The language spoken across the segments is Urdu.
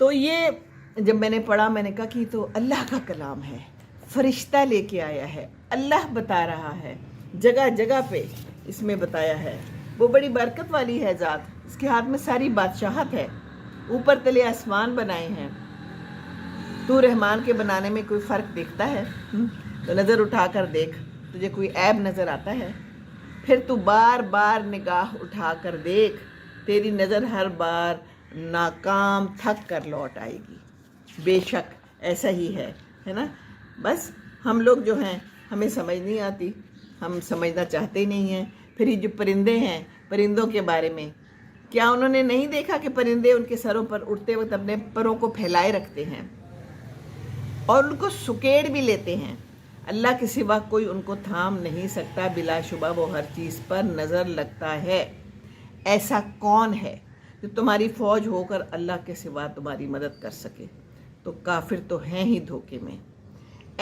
تو یہ جب میں نے پڑھا میں نے کہا کہ تو اللہ کا کلام ہے، فرشتہ لے کے آیا ہے، اللہ بتا رہا ہے، جگہ جگہ پہ اس میں بتایا ہے۔ وہ بڑی برکت والی ہے ذات، اس کے ہاتھ میں ساری بادشاہت ہے، اوپر تلے آسمان بنائے ہیں۔ تو رحمان کے بنانے میں کوئی فرق دیکھتا ہے؟ تو نظر اٹھا کر دیکھ، تجھے کوئی عیب نظر آتا ہے؟ پھر تو بار بار نگاہ اٹھا کر دیکھ، تیری نظر ہر بار ناکام تھک کر لوٹ آئے گی۔ بے شک ایسا ہی ہے نا۔ بس ہم لوگ جو ہیں ہمیں سمجھ نہیں آتی، ہم سمجھنا چاہتے ہی نہیں ہیں۔ پھر یہ جو پرندے ہیں، پرندوں کے بارے میں کیا انہوں نے نہیں دیکھا کہ پرندے ان کے سروں پر اڑتے وقت اپنے پروں کو پھیلائے رکھتے ہیں اور ان کو سکیڑ بھی لیتے ہیں؟ اللہ کے سوا کوئی ان کو تھام نہیں سکتا، بلا شبہ وہ ہر چیز پر نظر لگتا ہے۔ ایسا کون ہے جو تمہاری فوج ہو کر اللہ کے سوا تمہاری مدد کر سکے؟ تو کافر تو ہیں ہی دھوکے میں۔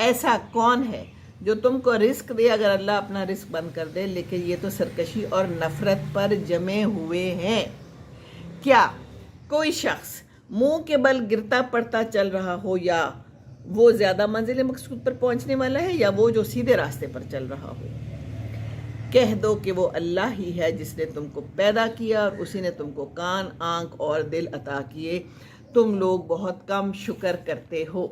ایسا کون ہے جو تم کو رزق دے اگر اللہ اپنا رزق بند کر دے؟ لیکن یہ تو سرکشی اور نفرت پر جمے ہوئے ہیں۔ کیا کوئی شخص منہ کے بل گرتا پڑتا چل رہا ہو، یا وہ زیادہ منزل مقصود پر پہنچنے والا ہے، یا وہ جو سیدھے راستے پر چل رہا ہو؟ کہہ دو کہ وہ اللہ ہی ہے جس نے تم کو پیدا کیا اور اسی نے تم کو کان، آنکھ اور دل عطا کیے، تم لوگ بہت کم شکر کرتے ہو۔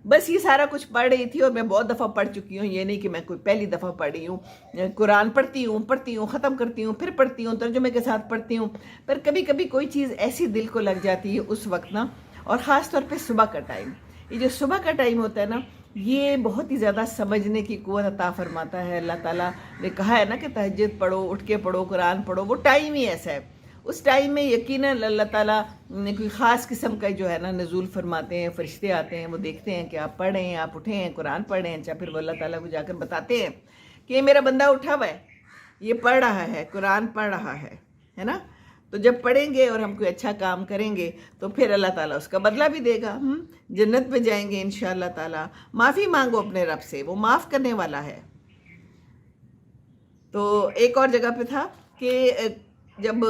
بس یہ سارا کچھ پڑھ رہی تھی، اور میں بہت دفعہ پڑھ چکی ہوں، یہ نہیں کہ میں کوئی پہلی دفعہ پڑھی ہوں۔ قرآن پڑھتی ہوں، ختم کرتی ہوں، پھر پڑھتی ہوں، ترجمے کے ساتھ پڑھتی ہوں، پر کبھی کبھی کوئی چیز ایسی دل کو لگ جاتی ہے اس وقت نا، اور خاص طور پہ صبح کا ٹائم، یہ جو صبح کا ٹائم ہوتا ہے نا، یہ بہت ہی زیادہ سمجھنے کی قوت عطا فرماتا ہے۔ اللہ تعالیٰ نے کہا ہے نا کہ تہجد پڑھو، اٹھ کے پڑھو، قرآن پڑھو، وہ ٹائم ہی ایسا ہے۔ اس ٹائم میں یقیناً اللہ تعالیٰ نے کوئی خاص قسم کا جو ہے نا نزول فرماتے ہیں، فرشتے آتے ہیں، وہ دیکھتے ہیں کہ آپ پڑھ رہے ہیں، آپ اٹھے ہیں، قرآن پڑھ رہے ہیں، اچھا پھر وہ اللہ تعالیٰ کو جا کر بتاتے ہیں کہ یہ میرا بندہ اٹھا ہوا ہے، یہ پڑھ رہا ہے، قرآن پڑھ رہا ہے نا۔ تو جب پڑھیں گے اور ہم کوئی اچھا کام کریں گے تو پھر اللہ تعالیٰ اس کا بدلہ بھی دے گا، جنت میں جائیں گے انشاءاللہ تعالیٰ۔ معافی مانگو اپنے رب سے، وہ معاف کرنے والا ہے۔ تو ایک اور جگہ پہ تھا کہ جب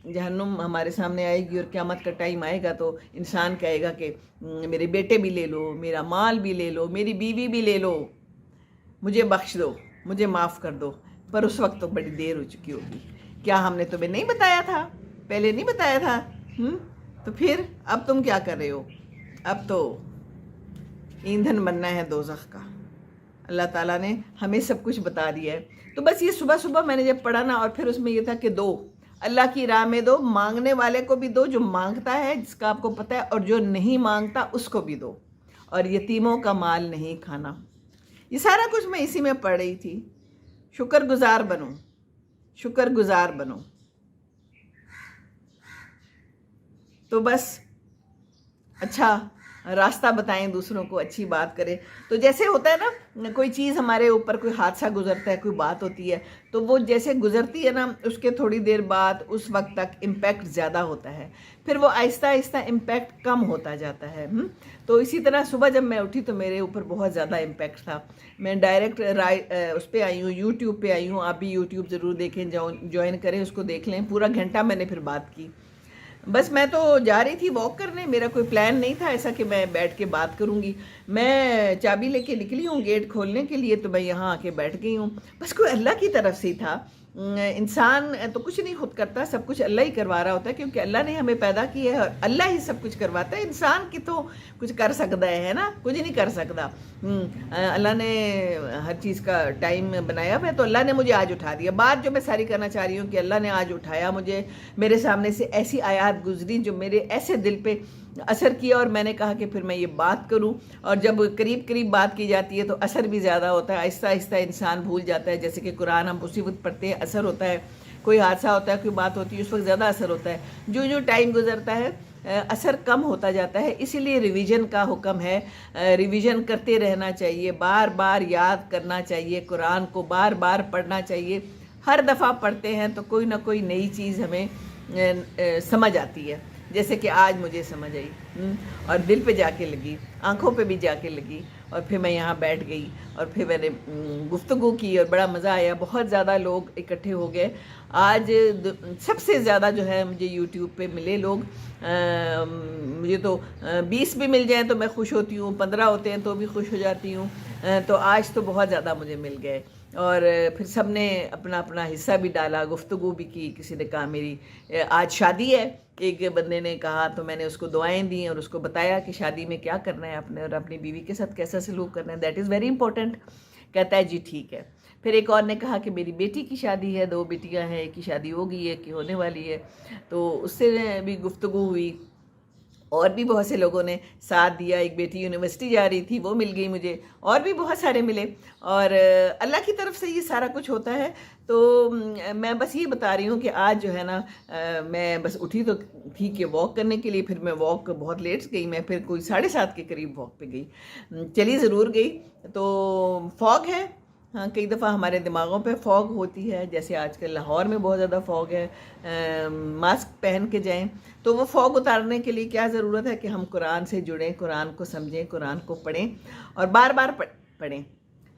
جہنم ہمارے سامنے آئے گی اور قیامت کا ٹائم آئے گا تو انسان کہے گا کہ میرے بیٹے بھی لے لو، میرا مال بھی لے لو، میری بیوی بھی لے لو، مجھے بخش دو، مجھے معاف کر دو۔ پر اس وقت تو بڑی دیر ہو چکی ہوگی۔ کیا ہم نے تمہیں نہیں بتایا تھا؟ پہلے نہیں بتایا تھا؟ تو پھر اب تم کیا کر رہے ہو؟ اب تو ایندھن بننا ہے دوزخ کا۔ اللہ تعالیٰ نے ہمیں سب کچھ بتا دیا ہے۔ تو بس یہ صبح صبح میں نے جب پڑھا نا، اور پھر اس میں یہ تھا کہ دو، اللہ کی راہ میں دو، مانگنے والے کو بھی دو، جو مانگتا ہے جس کا آپ کو پتہ ہے، اور جو نہیں مانگتا اس کو بھی دو، اور یتیموں کا مال نہیں کھانا۔ یہ سارا کچھ میں اسی میں پڑھ رہی تھی۔ شکر گزار بنو، شکر گزار بنو۔ تو بس اچھا راستہ بتائیں دوسروں کو، اچھی بات کریں۔ تو جیسے ہوتا ہے نا، کوئی چیز ہمارے اوپر، کوئی حادثہ گزرتا ہے، کوئی بات ہوتی ہے، تو وہ جیسے گزرتی ہے نا، اس کے تھوڑی دیر بعد اس وقت تک امپیکٹ زیادہ ہوتا ہے، پھر وہ آہستہ آہستہ امپیکٹ کم ہوتا جاتا ہے۔ تو اسی طرح صبح جب میں اٹھی تو میرے اوپر بہت زیادہ امپیکٹ تھا۔ میں ڈائریکٹ اس پہ آئی ہوں، یوٹیوب پہ آئی ہوں۔ آپ بھی یوٹیوب ضرور دیکھیں، جوائن کریں، اس کو دیکھ لیں، پورا گھنٹہ میں نے پھر بات کی۔ بس میں تو جا رہی تھی واک کرنے، میرا کوئی پلان نہیں تھا ایسا کہ میں بیٹھ کے بات کروں گی۔ میں چابی لے کے نکلی ہوں گیٹ کھولنے کے لیے، تو میں یہاں آ کے بیٹھ گئی ہوں۔ بس کوئی اللہ کی طرف سے ہی تھا۔ انسان تو کچھ نہیں خود کرتا، سب کچھ اللہ ہی کروا رہا ہوتا ہے، کیونکہ اللہ نے ہمیں پیدا کیا ہے اور اللہ ہی سب کچھ کرواتا ہے۔ انسان کی تو کچھ کر سکتا ہے نا، کچھ نہیں کر سکتا۔ اللہ نے ہر چیز کا ٹائم بنایا ہوا ہے، تو اللہ نے مجھے آج اٹھا دیا۔ بات جو میں ساری کرنا چاہ رہی ہوں کہ اللہ نے آج اٹھایا مجھے، میرے سامنے سے ایسی آیات گزری جو میرے ایسے دل پہ اثر کیا، اور میں نے کہا کہ پھر میں یہ بات کروں۔ اور جب قریب قریب بات کی جاتی ہے تو اثر بھی زیادہ ہوتا ہے، آہستہ آہستہ انسان بھول جاتا ہے۔ جیسے کہ قرآن ہم اسی وقت پڑھتے ہیں، اثر ہوتا ہے، کوئی حادثہ ہوتا ہے، کوئی بات ہوتی ہے، اس وقت زیادہ اثر ہوتا ہے۔ جو جو ٹائم گزرتا ہے اثر کم ہوتا جاتا ہے۔ اسی لیے ریویژن کا حکم ہے، ریویژن کرتے رہنا چاہیے، بار بار یاد کرنا چاہیے، قرآن کو بار بار پڑھنا چاہیے۔ ہر دفعہ پڑھتے ہیں تو کوئی نہ کوئی نئی چیز ہمیں سمجھ آتی ہے، جیسے کہ آج مجھے سمجھ آئی، اور دل پہ جا کے لگی، آنکھوں پہ بھی جا کے لگی، اور پھر میں یہاں بیٹھ گئی اور پھر میں نے گفتگو کی اور بڑا مزہ آیا. بہت زیادہ لوگ اکٹھے ہو گئے. آج سب سے زیادہ جو ہے مجھے یوٹیوب پہ ملے لوگ. مجھے تو 20 بھی مل جائیں تو میں خوش ہوتی ہوں, 15 ہوتے ہیں تو بھی خوش ہو جاتی ہوں. تو آج تو بہت زیادہ مجھے مل گئے, اور پھر سب نے اپنا اپنا حصہ بھی ڈالا, گفتگو بھی کی. کسی نے کہا میری آج شادی ہے, ایک بندے نے کہا, تو میں نے اس کو دعائیں دیں اور اس کو بتایا کہ شادی میں کیا کرنا ہے اپنے, اور اپنی بیوی کے ساتھ کیسا سلوک کرنا ہے, دیٹ از ویری امپورٹنٹ. کہتا ہے جی ٹھیک ہے. پھر ایک اور نے کہا کہ میری بیٹی کی شادی ہے, 2 بیٹیاں ہیں, ایک کی شادی ہو گئی ہے, ایک کی ہونے والی ہے. تو اس سے بھی گفتگو ہوئی, اور بھی بہت سے لوگوں نے ساتھ دیا. ایک بیٹی یونیورسٹی جا رہی تھی, وہ مل گئی مجھے, اور بھی بہت سارے ملے. اور اللہ کی طرف سے یہ سارا کچھ ہوتا ہے. تو میں بس یہ بتا رہی ہوں کہ آج جو ہے نا, میں بس اٹھی تو تھی کہ واک کرنے کے لیے, پھر میں واک بہت لیٹ گئی, میں پھر کوئی 7:30 کے قریب واک پہ گئی. چلی ضرور گئی. تو فوگ ہے, ہاں کئی دفعہ ہمارے دماغوں پہ فوگ ہوتی ہے, جیسے آج کل لاہور میں بہت زیادہ فوگ ہے. ماسک پہن کے جائیں. تو وہ فوگ اتارنے کے لیے کیا ضرورت ہے کہ ہم قرآن سے جڑیں, قرآن کو سمجھیں, قرآن کو پڑھیں, اور بار بار پڑھیں,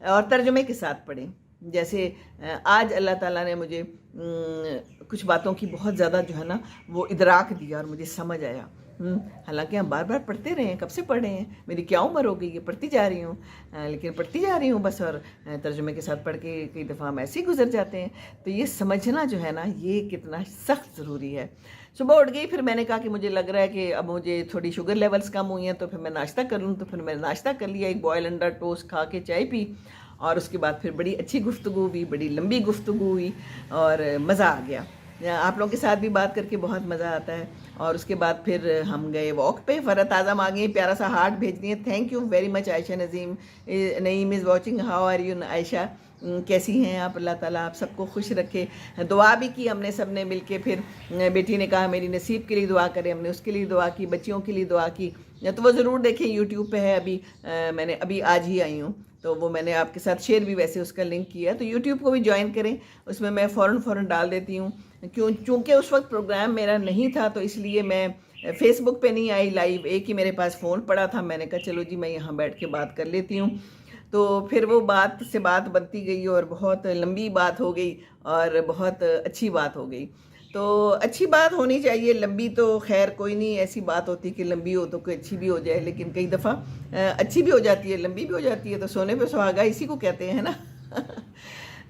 اور ترجمے کے ساتھ پڑھیں. جیسے آج اللہ تعالیٰ نے مجھے کچھ باتوں کی بہت زیادہ جو ہے نا وہ ادراک دیا, اور مجھے سمجھ آیا. حالانکہ ہم بار بار پڑھتے رہے ہیں, کب سے پڑھ رہے ہیں, میری کیا عمر ہو گئی ہے, پڑھتی جا رہی ہوں, لیکن پڑھتی جا رہی ہوں بس, اور ترجمے کے ساتھ پڑھ کے کئی دفعہ ہم ایسے ہی گزر جاتے ہیں. تو یہ سمجھنا جو ہے نا, یہ کتنا سخت ضروری ہے. صبح اٹھ گئی, پھر میں نے کہا کہ مجھے لگ رہا ہے کہ اب مجھے تھوڑی شوگر لیولز کم ہوئی ہیں, تو پھر میں ناشتہ کر لوں. تو پھر میں نے ناشتہ کر لیا, ایک بوائل انڈا ٹوسٹ کھا کے چائے پی, اور اس کے بعد پھر بڑی اچھی گفتگو ہوئی, بڑی لمبی گفتگو ہوئی, اور مزہ آ گیا. آپ لوگوں کے ساتھ بھی بات کر کے بہت مزہ آتا ہے. اور اس کے بعد پھر ہم گئے واک پہ. فرحت اعظم آ گئی, پیارا سا ہارٹ بھیج دیے, thank you very much. Ayesha Naeem is watching, how are you Ayesha, کیسی ہیں آپ؟ اللہ تعالیٰ آپ سب کو خوش رکھے. دعا بھی کی ہم نے سب نے مل کے. پھر بیٹی نے کہا میری نصیب کے لیے دعا کریں, ہم نے اس کے لیے دعا کی, بچیوں کے لیے دعا کی. تو وہ ضرور دیکھیں, یوٹیوب پہ ہے. میں نے آج ہی آئی ہوں, تو وہ میں نے آپ کے ساتھ شیئر بھی ویسے اس کا لنک کیا. تو یوٹیوب کو بھی جوائن کریں, اس میں میں فوراً ڈال دیتی ہوں. چونکہ اس وقت پروگرام میرا نہیں تھا, تو اس لیے میں فیس بک پہ نہیں آئی لائیو. ایک ہی میرے پاس فون پڑا تھا, میں نے کہا چلو جی میں یہاں بیٹھ کے بات کر لیتی ہوں. تو پھر وہ بات سے بات بنتی گئی, اور بہت لمبی بات ہو گئی, اور بہت اچھی بات ہو گئی. تو اچھی بات ہونی چاہیے, لمبی تو خیر کوئی نہیں ایسی بات ہوتی کہ لمبی ہو تو کوئی اچھی بھی ہو جائے, لیکن کئی دفعہ اچھی بھی ہو جاتی ہے, لمبی بھی ہو جاتی ہے. تو سونے پہ سہاگا اسی کو کہتے ہیں نا.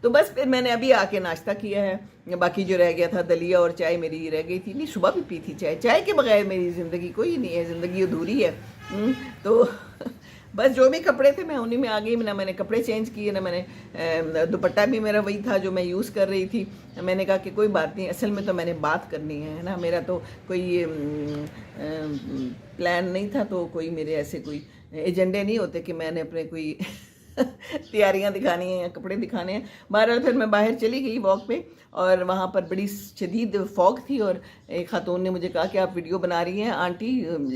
تو بس پھر میں نے ابھی آ کے ناشتہ کیا ہے. باقی جو رہ گیا تھا دلیا اور چائے میری رہ گئی تھی. نہیں, صبح بھی پی تھی چائے. چائے کے بغیر میری زندگی کوئی نہیں ہے, زندگی ادھوری ہے. تو بس جو بھی کپڑے تھے میں انہیں میں آ گئی. نہ میں نے کپڑے چینج کیے, نہ میں نے دوپٹہ بھی میرا وہی تھا جو میں یوز کر رہی تھی. میں نے کہا کہ کوئی بات نہیں, اصل میں تو میں نے بات کرنی ہے نا. میرا تو کوئی پلان نہیں تھا, تو کوئی میرے ایسے کوئی ایجنڈے نہیں ہوتے کہ میں نے اپنے کوئی تیاریاں دکھانی ہیں یا کپڑے دکھانے ہیں. بہرحال پھر میں باہر چلی گئی واک پہ, اور وہاں پر بڑی شدید فوگ تھی. اور ایک خاتون نے مجھے کہا کہ آپ ویڈیو بنا رہی ہیں آنٹی,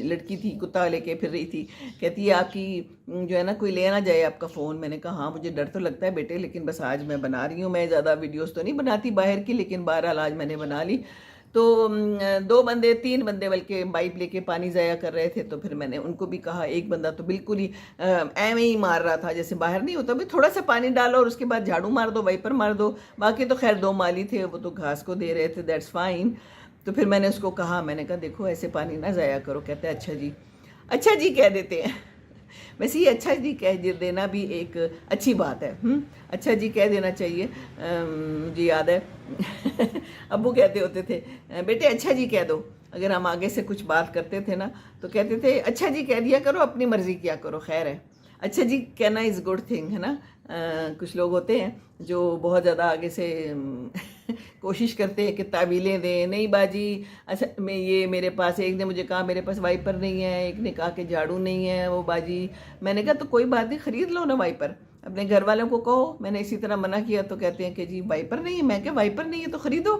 لڑکی تھی کتا لے کے پھر رہی تھی, کہتی ہے آپ کی جو ہے نا کوئی لے نہ جائے آپ کا فون. میں نے کہا ہاں مجھے ڈر تو لگتا ہے بیٹے, لیکن بس آج میں بنا رہی ہوں. میں زیادہ ویڈیوز تو نہیں بناتی باہر کی, لیکن بہرحال آج میں نے بنا لی. تو 3 بندے بلکہ پائپ لے کے پانی ضائع کر رہے تھے. تو پھر میں نے ان کو بھی کہا, ایک بندہ تو بالکل ہی ایویں ہی مار رہا تھا جیسے باہر نہیں ہوتا, بھائی تھوڑا سا پانی ڈالو اور اس کے بعد جھاڑو مار دو, وائپر مار دو. باقی تو خیر 2 مالی تھے, وہ تو گھاس کو دے رہے تھے, دیٹس فائن. تو پھر میں نے اس کو کہا, میں نے کہا دیکھو ایسے پانی نہ ضائع کرو. کہتے ہیں اچھا جی کہہ دیتے ہیں. ویسے یہ اچھا جی کہہ دینا بھی ایک اچھی بات ہے. اچھا جی کہہ دینا چاہیے. مجھے یاد ہے ابو کہتے ہوتے تھے, بیٹے اچھا جی کہہ دو. اگر ہم آگے سے کچھ بات کرتے تھے نا تو کہتے تھے اچھا جی کہہ دیا کرو, اپنی مرضی کیا کرو, خیر ہے. اچھا جی کہنا از گڈ تھنگ ہے نا. کچھ لوگ ہوتے ہیں جو بہت زیادہ آگے سے کوشش کرتے ہیں کہ تعویلیں دیں. نہیں باجی اصل میں یہ میرے پاس, ایک نے مجھے کہا میرے پاس وائپر نہیں ہے, ایک نے کہا کہ جھاڑو نہیں ہے. وہ باجی میں نے کہا تو کوئی بات نہیں, خرید لو نا وائپر, اپنے گھر والوں کو کہو. میں نے اسی طرح منع کیا تو کہتے ہیں کہ جی وائپر نہیں ہے. میں کہ وائپر نہیں ہے تو خریدو.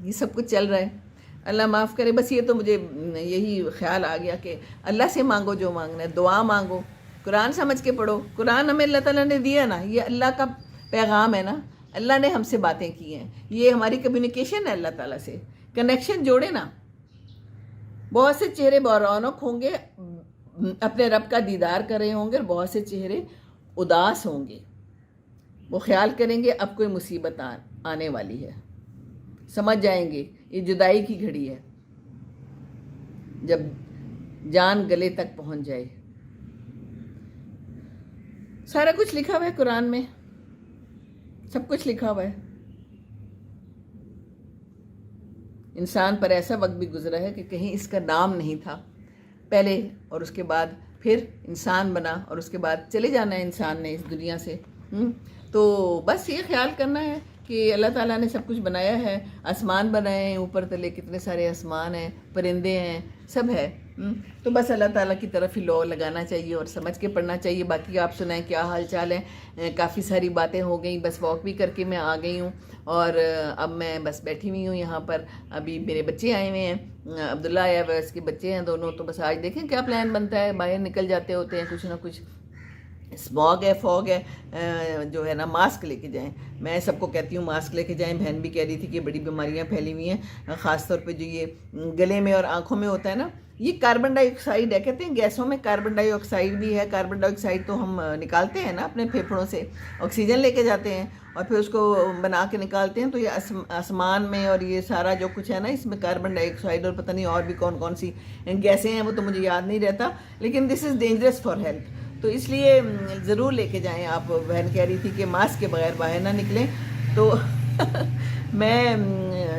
یہ سب کچھ چل رہا ہے. اللہ معاف کرے. بس یہ تو مجھے یہی خیال آ گیا کہ اللہ سے مانگو جو مانگنا ہے, دعا مانگو, قرآن سمجھ کے پڑھو. قرآن ہمیں اللہ تعالیٰ نے دیا نا, یہ اللہ کا پیغام ہے نا, اللہ نے ہم سے باتیں کی ہیں, یہ ہماری کمیونیکیشن ہے اللہ تعالیٰ سے, کنیکشن جوڑے نا. بہت سے چہرے رونق ہوں گے, اپنے رب کا دیدار کر رہے ہوں گے, اور بہت سے چہرے اداس ہوں گے. وہ خیال کریں گے اب کوئی مصیبت آنے والی ہے, سمجھ جائیں گے یہ جدائی کی گھڑی ہے, جب جان گلے تک پہنچ جائے. سارا کچھ لکھا ہوا ہے قرآن میں, سب کچھ لکھا ہوا ہے. انسان پر ایسا وقت بھی گزرا ہے کہ کہیں اس کا نام نہیں تھا پہلے, اور اس کے بعد پھر انسان بنا, اور اس کے بعد چلے جانا ہے انسان نے اس دنیا سے. تو بس یہ خیال کرنا ہے کہ اللہ تعالیٰ نے سب کچھ بنایا ہے, آسمان بنائے ہیں, اوپر تلے کتنے سارے آسمان ہیں, پرندے ہیں, سب ہے. تو بس اللہ تعالیٰ کی طرف ہی لو لگانا چاہیے اور سمجھ کے پڑھنا چاہیے. باقی آپ سنائیں کیا حال چال ہے. کافی ساری باتیں ہو گئیں, بس واک بھی کر کے میں آ گئی ہوں, اور اب میں بس بیٹھی ہوئی ہوں یہاں پر. ابھی میرے بچے آئے ہوئے ہیں, عبداللہ آیا ہوا ہے, اس کے بچے ہیں دونوں. تو بس آج دیکھیں کیا پلان بنتا ہے, باہر نکل جاتے ہوتے ہیں کچھ نہ کچھ. اسموگ ہے, فوگ ہے, جو ہے نا ماسک لے کے جائیں. میں سب کو کہتی ہوں ماسک لے کے جائیں. بہن بھی کہہ رہی تھی کہ بڑی بیماریاں پھیلی ہوئی ہیں, خاص طور پہ جو یہ گلے میں اور آنکھوں میں ہوتا ہے نا, یہ کاربن ڈائی آکسائڈ ہے. کہتے ہیں گیسوں میں کاربن ڈائی آکسائڈ بھی ہے. کاربن ڈائی آکسائڈ تو ہم نکالتے ہیں نا اپنے پھیپھڑوں سے, آکسیجن لے کے جاتے ہیں اور پھر اس کو بنا کے نکالتے ہیں. تو یہ آسمان میں اور یہ سارا جو کچھ ہے نا, اس میں کاربن ڈائی آکسائڈ اور پتہ نہیں اور بھی کون کون سی گیسیں ہیں, وہ تو مجھے یاد نہیں رہتا, لیکن دس از ڈینجرس فار ہیلتھ. تو اس لیے ضرور لے کے جائیں آپ. بہن کہہ رہی تھی کہ ماسک کے بغیر باہر نہ نکلیں, تو میں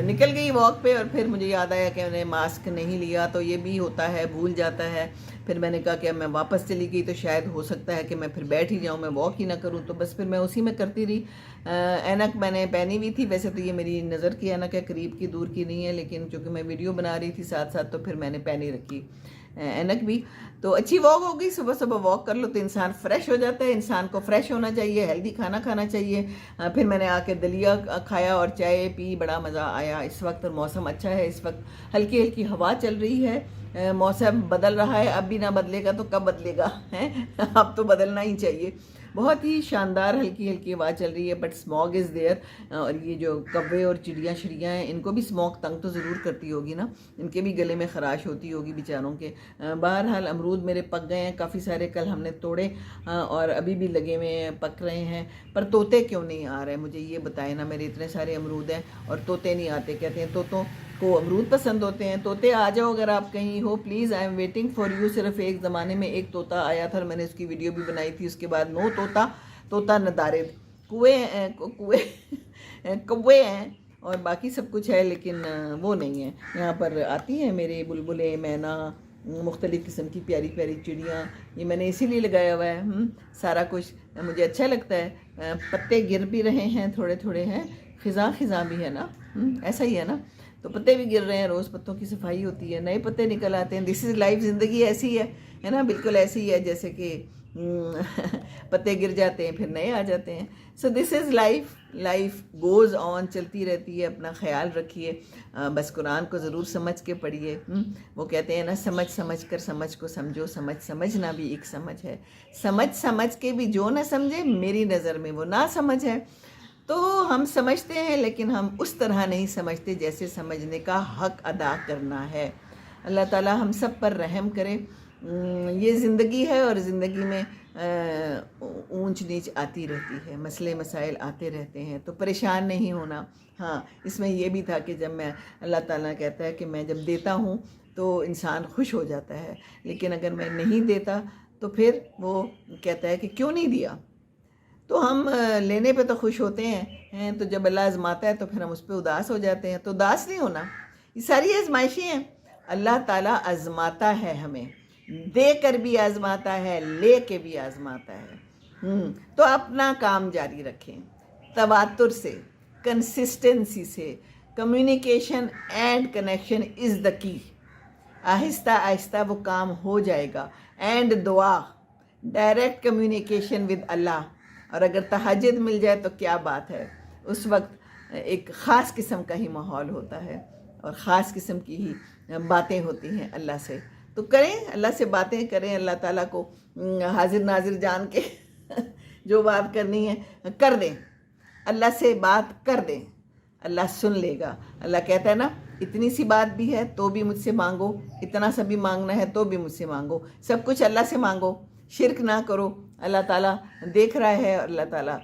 نکل گئی واک پہ, اور پھر مجھے یاد آیا کہ میں نے ماسک نہیں لیا. تو یہ بھی ہوتا ہے, بھول جاتا ہے. پھر میں نے کہا کہ اب میں واپس چلی گئی تو شاید ہو سکتا ہے کہ میں پھر بیٹھ ہی جاؤں, میں واک ہی نہ کروں. تو بس پھر میں اسی میں کرتی رہی. اینک میں نے پہنی ہوئی تھی, ویسے تو یہ میری نظر کی اینک ہے, قریب کی دور کی نہیں ہے, لیکن چونکہ میں ویڈیو بنا رہی تھی ساتھ ساتھ, تو پھر میں نے پہنی رکھی اینک بھی. تو اچھی واک ہو گئی. صبح صبح واک کر لو تو انسان فریش ہو جاتا ہے. انسان کو فریش ہونا چاہیے, ہیلدی کھانا کھانا چاہیے. پھر میں نے آ کے دلیا کھایا اور چائے پی, بڑا مزہ آیا اس وقت. اور موسم اچھا ہے اس وقت, ہلکی ہلکی ہوا چل رہی ہے. موسم بدل رہا ہے, اب بھی نہ بدلے گا تو کب بدلے گا, اب تو بدلنا ہی چاہیے. بہت ہی شاندار ہلکی ہلکی ہوا چل رہی ہے. بٹ اسموگ از دیئر, اور یہ جو کوے اور چڑیاں شڑیاں ہیں, ان کو بھی اسموگ تنگ تو ضرور کرتی ہوگی نا, ان کے بھی گلے میں خراش ہوتی ہوگی بیچاروں کے. بہرحال امرود میرے پک گئے ہیں کافی سارے, کل ہم نے توڑے, اور ابھی بھی لگے ہوئے ہیں, پک رہے ہیں. پر طوطے کیوں نہیں آ رہے مجھے یہ بتائیں نا. میرے اتنے سارے امرود ہیں اور طوطے نہیں آتے. کہتے ہیں طوطوں کو امرود پسند ہوتے ہیں. طوطے آ جاؤ اگر آپ کہیں ہو, please I am waiting for you. صرف ایک زمانے میں ایک طوطا آیا تھا اور میں نے اس کی ویڈیو بھی بنائی تھی. اس کے بعد نو طوطا ندارد, کوے ہیں اور باقی سب کچھ ہے, لیکن وہ نہیں ہے. یہاں پر آتی ہیں میرے بلبلیں, مینا, مختلف قسم کی پیاری پیاری چڑیاں. یہ میں نے اسی لیے لگایا ہوا ہے. سارا کچھ مجھے اچھا لگتا ہے. پتے گر بھی رہے ہیں تھوڑے تھوڑے ہیں, خزاں بھی ہے نا, ایسا ہی ہے نا. تو پتے بھی گر رہے ہیں, روز پتوں کی صفائی ہوتی ہے, نئے پتے نکل آتے ہیں. دس از لائف, زندگی ایسی ہے نا, بالکل ایسی ہے جیسے کہ پتے گر جاتے ہیں پھر نئے آ جاتے ہیں. So this is life, life goes on, چلتی رہتی ہے. اپنا خیال رکھیے, بس قرآن کو ضرور سمجھ کے پڑھیے. وہ کہتے ہیں نا, سمجھ کر سمجھ کو سمجھو. سمجھنا بھی ایک سمجھ ہے. سمجھ کے بھی جو نہ سمجھے, میری نظر میں وہ نہ سمجھ ہے. تو ہم سمجھتے ہیں لیکن ہم اس طرح نہیں سمجھتے جیسے سمجھنے کا حق ادا کرنا ہے. اللہ تعالی ہم سب پر رحم کرے. یہ زندگی ہے اور زندگی میں اونچ نیچ آتی رہتی ہے, مسئلے مسائل آتے رہتے ہیں, تو پریشان نہیں ہونا. ہاں, اس میں یہ بھی تھا کہ جب میں, اللہ تعالیٰ کہتا ہے کہ میں جب دیتا ہوں تو انسان خوش ہو جاتا ہے, لیکن اگر میں نہیں دیتا تو پھر وہ کہتا ہے کہ کیوں نہیں دیا. تو ہم لینے پہ تو خوش ہوتے ہیں, تو جب اللہ آزماتا ہے تو پھر ہم اس پہ اداس ہو جاتے ہیں. تو اداس نہیں ہونا. یہ ساری آزمائشیں ہیں, اللہ تعالیٰ آزماتا ہے ہمیں, دے کر بھی آزماتا ہے, لے کے بھی آزماتا ہے. تو اپنا کام جاری رکھیں, تواتر سے, کنسسٹنسی سے. کمیونیکیشن اینڈ کنیکشن از دا کی. آہستہ آہستہ وہ کام ہو جائے گا. اینڈ دعا, ڈائریکٹ کمیونیکیشن ود اللہ. اور اگر تہجد مل جائے تو کیا بات ہے, اس وقت ایک خاص قسم کا ہی ماحول ہوتا ہے اور خاص قسم کی ہی باتیں ہوتی ہیں اللہ سے. تو کریں، اللہ سے باتیں کریں، اللہ تعالیٰ کو حاضر ناظر جان کے جو بات کرنی ہے کر دیں، اللہ سے بات کر دیں، اللہ سن لے گا. اللہ کہتا ہے نا، اتنی سی بات بھی ہے تو بھی مجھ سے مانگو، اتنا سا بھی مانگنا ہے تو بھی مجھ سے مانگو، سب کچھ اللہ سے مانگو، شرک نہ کرو. اللہ تعالیٰ دیکھ رہا ہے اور اللہ تعالیٰ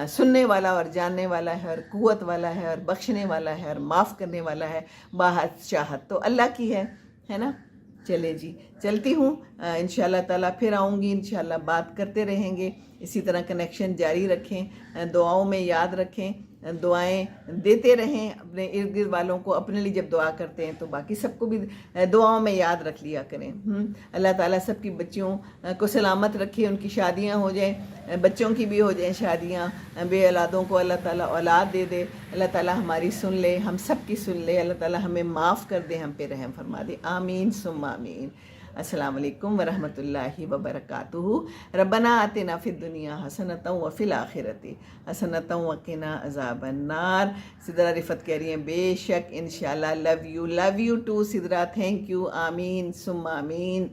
سننے والا اور جاننے والا ہے اور قوت والا ہے اور بخشنے والا ہے اور معاف کرنے والا ہے. باحث چاہت تو اللہ کی ہے نا. چلے جی، چلتی ہوں. انشاءاللہ تعالیٰ پھر آؤں گی، انشاءاللہ بات کرتے رہیں گے. اسی طرح کنیکشن جاری رکھیں، دعاؤں میں یاد رکھیں، دعائیں دیتے رہیں اپنے ارد گرد والوں کو. اپنے لیے جب دعا کرتے ہیں تو باقی سب کو بھی دعاؤں میں یاد رکھ لیا کریں. اللہ تعالیٰ سب کی بچیوں کو سلامت رکھے، ان کی شادیاں ہو جائیں، بچوں کی بھی ہو جائیں شادیاں، بے اولادوں کو اللہ تعالیٰ اولاد دے دے. اللہ تعالیٰ ہماری سن لے، ہم سب کی سن لے. اللہ تعالیٰ ہمیں معاف کر دے، ہم پہ رحم فرما دے. آمین ثم آمین. السلام علیکم ورحمۃ اللہ وبرکاتہ. ربنا آتنا فی الدنیا حسنۃ وفی الآخرۃ حسنۃ وقنا عذاب النار. سدرا رفت کہہ رہی ہیں بے شک انشاءاللہ. Love you to Sidra. Thank you. آمین ثم آمین.